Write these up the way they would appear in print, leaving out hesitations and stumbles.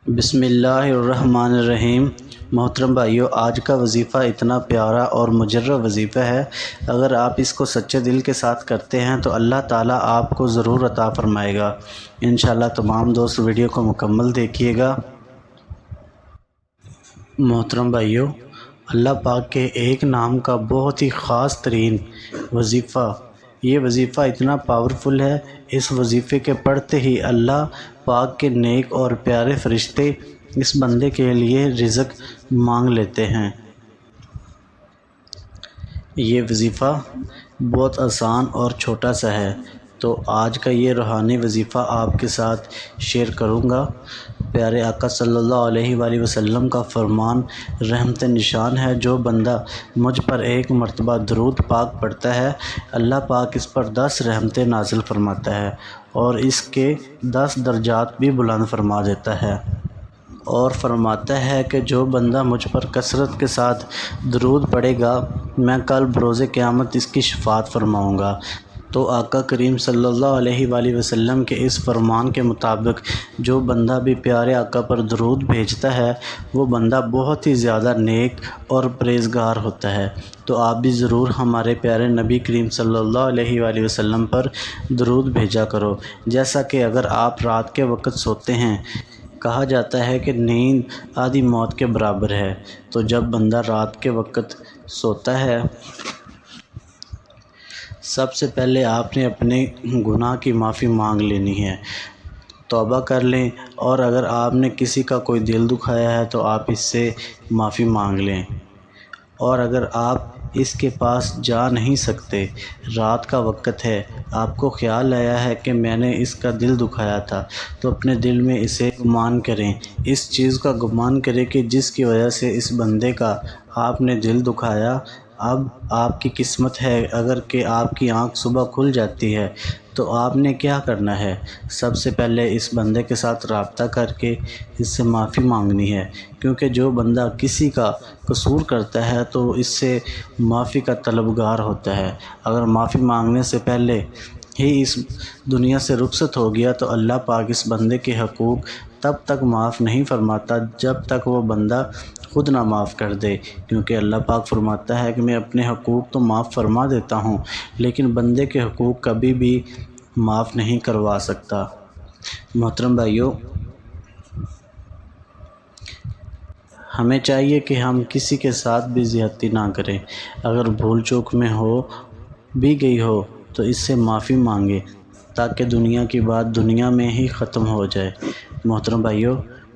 بسم اللہ الرحمن الرحیم۔ محترم بھائیو، آج کا وظیفہ اتنا پیارا اور مجرب وظیفہ ہے، اگر آپ اس کو سچے دل کے ساتھ کرتے ہیں تو اللہ تعالیٰ آپ کو ضرور عطا فرمائے گا۔ انشاءاللہ تمام دوست ویڈیو کو مکمل دیکھیے گا۔ محترم بھائیو، اللہ پاک کے ایک نام کا بہت ہی خاص ترین وظیفہ، یہ وظیفہ اتنا پاورفل ہے، اس وظیفے کے پڑھتے ہی اللہ پاک کے نیک اور پیارے فرشتے اس بندے کے لیے رزق مانگ لیتے ہیں۔ یہ وظیفہ بہت آسان اور چھوٹا سا ہے، تو آج کا یہ روحانی وظیفہ آپ کے ساتھ شیئر کروں گا۔ پیارے آقا صلی اللہ علیہ وآلہ وسلم کا فرمان رحمت نشان ہے، جو بندہ مجھ پر ایک مرتبہ درود پاک پڑھتا ہے، اللہ پاک اس پر 10 رحمتیں نازل فرماتا ہے اور اس کے 10 درجات بھی بلند فرما دیتا ہے، اور فرماتا ہے کہ جو بندہ مجھ پر کثرت کے ساتھ درود پڑھے گا، میں کل بروز قیامت اس کی شفاعت فرماؤں گا۔ تو آقا کریم صلی اللہ علیہ وآلہ وسلم کے اس فرمان کے مطابق جو بندہ بھی پیارے آقا پر درود بھیجتا ہے، وہ بندہ بہت ہی زیادہ نیک اور پرہیزگار ہوتا ہے۔ تو آپ بھی ضرور ہمارے پیارے نبی کریم صلی اللہ علیہ وآلہ وسلم پر درود بھیجا کرو۔ جیسا کہ اگر آپ رات کے وقت سوتے ہیں، کہا جاتا ہے کہ نیند آدھی موت کے برابر ہے، تو جب بندہ رات کے وقت سوتا ہے، سب سے پہلے آپ نے اپنے گناہ کی معافی مانگ لینی ہے، توبہ کر لیں، اور اگر آپ نے کسی کا کوئی دل دکھایا ہے تو آپ اس سے معافی مانگ لیں، اور اگر آپ اس کے پاس جا نہیں سکتے، رات کا وقت ہے، آپ کو خیال آیا ہے کہ میں نے اس کا دل دکھایا تھا، تو اپنے دل میں اسے گمان کریں، اس چیز کا گمان کریں کہ جس کی وجہ سے اس بندے کا آپ نے دل دکھایا۔ اب آپ کی قسمت ہے اگر کہ آپ کی آنکھ صبح کھل جاتی ہے، تو آپ نے کیا کرنا ہے؟ سب سے پہلے اس بندے کے ساتھ رابطہ کر کے اس سے معافی مانگنی ہے، کیونکہ جو بندہ کسی کا قصور کرتا ہے تو اس سے معافی کا طلبگار ہوتا ہے۔ اگر معافی مانگنے سے پہلے ہی اس دنیا سے رخصت ہو گیا تو اللہ پاک اس بندے کے حقوق تب تک معاف نہیں فرماتا جب تک وہ بندہ خود نہ معاف کر دے، کیونکہ اللہ پاک فرماتا ہے کہ میں اپنے حقوق تو معاف فرما دیتا ہوں، لیکن بندے کے حقوق کبھی بھی معاف نہیں کروا سکتا۔ محترم بھائیو، ہمیں چاہیے کہ ہم کسی کے ساتھ بھی زیادتی نہ کریں، اگر بھول چوک میں ہو بھی گئی ہو تو اس سے معافی مانگیں، تاکہ دنیا کی بات دنیا میں ہی ختم ہو جائے۔ محترم بھائیو،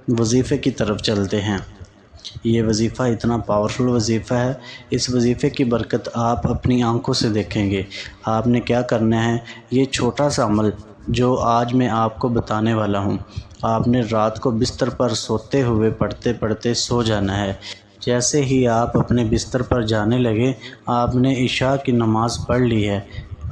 وظیفے کی طرف چلتے ہیں۔ یہ وظیفہ اتنا پاورفل وظیفہ ہے، اس وظیفے کی برکت آپ اپنی آنکھوں سے دیکھیں گے۔ آپ نے کیا کرنا ہے، یہ چھوٹا سا عمل جو آج میں آپ کو بتانے والا ہوں، آپ نے رات کو بستر پر سوتے ہوئے پڑھتے پڑھتے سو جانا ہے۔ جیسے ہی آپ اپنے بستر پر جانے لگے، آپ نے عشاء کی نماز پڑھ لی ہے،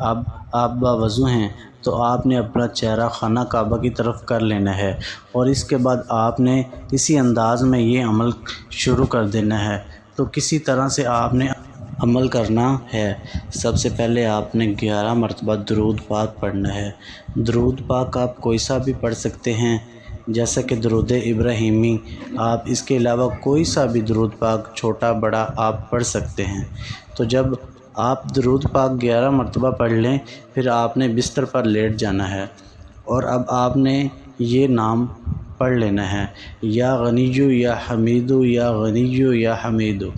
اب آپ باوضو ہیں، تو آپ نے اپنا چہرہ خانہ کعبہ کی طرف کر لینا ہے، اور اس کے بعد آپ نے اسی انداز میں یہ عمل شروع کر دینا ہے۔ تو کسی طرح سے آپ نے عمل کرنا ہے۔ سب سے پہلے آپ نے 11 مرتبہ درود پاک پڑھنا ہے۔ درود پاک آپ کوئی سا بھی پڑھ سکتے ہیں، جیسا کہ درود ابراہیمی، آپ اس کے علاوہ کوئی سا بھی درود پاک چھوٹا بڑا آپ پڑھ سکتے ہیں۔ تو جب آپ درود پاک 11 مرتبہ پڑھ لیں، پھر آپ نے بستر پر لیٹ جانا ہے، اور اب آپ نے یہ نام پڑھ لینا ہے، یا غنیو یا حمیدو، یا غنیو یا حمیدو۔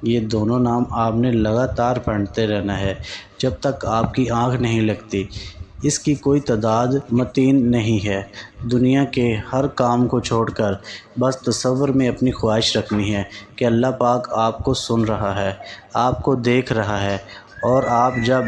یہ دونوں نام آپ نے لگاتار پڑھتے رہنا ہے جب تک آپ کی آنکھ نہیں لگتی۔ اس کی کوئی تعداد متعین نہیں ہے، دنیا کے ہر کام کو چھوڑ کر بس تصور میں اپنی خواہش رکھنی ہے کہ اللہ پاک آپ کو سن رہا ہے، آپ کو دیکھ رہا ہے، اور آپ جب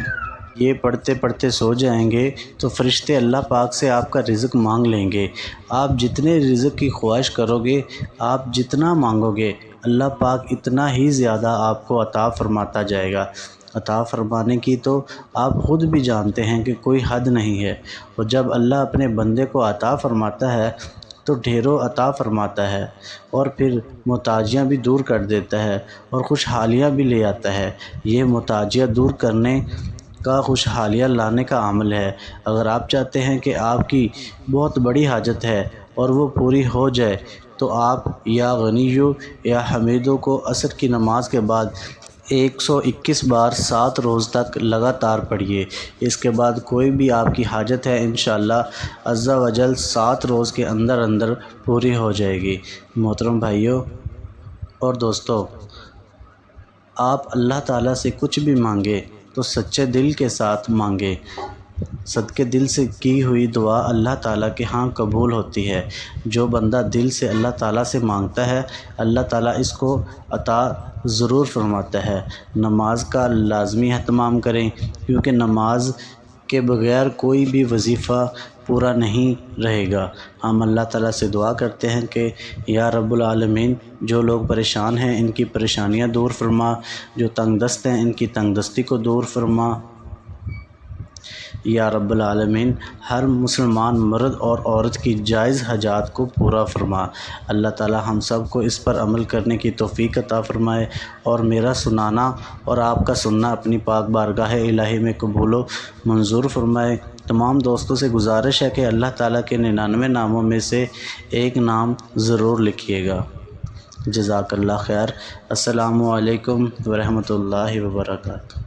یہ پڑھتے پڑھتے سو جائیں گے تو فرشتے اللہ پاک سے آپ کا رزق مانگ لیں گے۔ آپ جتنے رزق کی خواہش کرو گے، آپ جتنا مانگو گے، اللہ پاک اتنا ہی زیادہ آپ کو عطا فرماتا جائے گا۔ عطا فرمانے کی تو آپ خود بھی جانتے ہیں کہ کوئی حد نہیں ہے، اور جب اللہ اپنے بندے کو عطا فرماتا ہے تو ڈھیروں عطا فرماتا ہے، اور پھر محتاجیاں بھی دور کر دیتا ہے اور خوشحالیاں بھی لے آتا ہے۔ یہ محتاجیاں دور کرنے کا، خوشحالیاں لانے کا عمل ہے۔ اگر آپ چاہتے ہیں کہ آپ کی بہت بڑی حاجت ہے اور وہ پوری ہو جائے، تو آپ یا غنیو یا حمیدو کو عصر کی نماز کے بعد 121 بار 7 روز تک لگاتار پڑھیے۔ اس کے بعد کوئی بھی آپ کی حاجت ہے انشاءاللہ عز و جل 7 روز کے اندر اندر پوری ہو جائے گی۔ محترم بھائیوں اور دوستو، آپ اللہ تعالیٰ سے کچھ بھی مانگے تو سچے دل کے ساتھ مانگے۔ صدقے دل سے کی ہوئی دعا اللہ تعالیٰ کے ہاں قبول ہوتی ہے۔ جو بندہ دل سے اللہ تعالیٰ سے مانگتا ہے اللہ تعالیٰ اس کو عطا ضرور فرماتا ہے۔ نماز کا لازمی اہتمام کریں، کیونکہ نماز کے بغیر کوئی بھی وظیفہ پورا نہیں رہے گا۔ ہم اللہ تعالیٰ سے دعا کرتے ہیں کہ یا رب العالمین، جو لوگ پریشان ہیں ان کی پریشانیاں دور فرما، جو تنگ دست ہیں ان کی تنگ دستی کو دور فرما۔ یا رب العالمین، ہر مسلمان مرد اور عورت کی جائز حاجات کو پورا فرما۔ اللہ تعالیٰ ہم سب کو اس پر عمل کرنے کی توفیق عطا فرمائے، اور میرا سنانا اور آپ کا سننا اپنی پاک بارگاہ الہی میں قبول و منظور فرمائے۔ تمام دوستوں سے گزارش ہے کہ اللہ تعالیٰ کے 99 ناموں میں سے ایک نام ضرور لکھیے گا۔ جزاک اللہ خیر۔ السلام علیکم ورحمۃ اللہ وبرکاتہ۔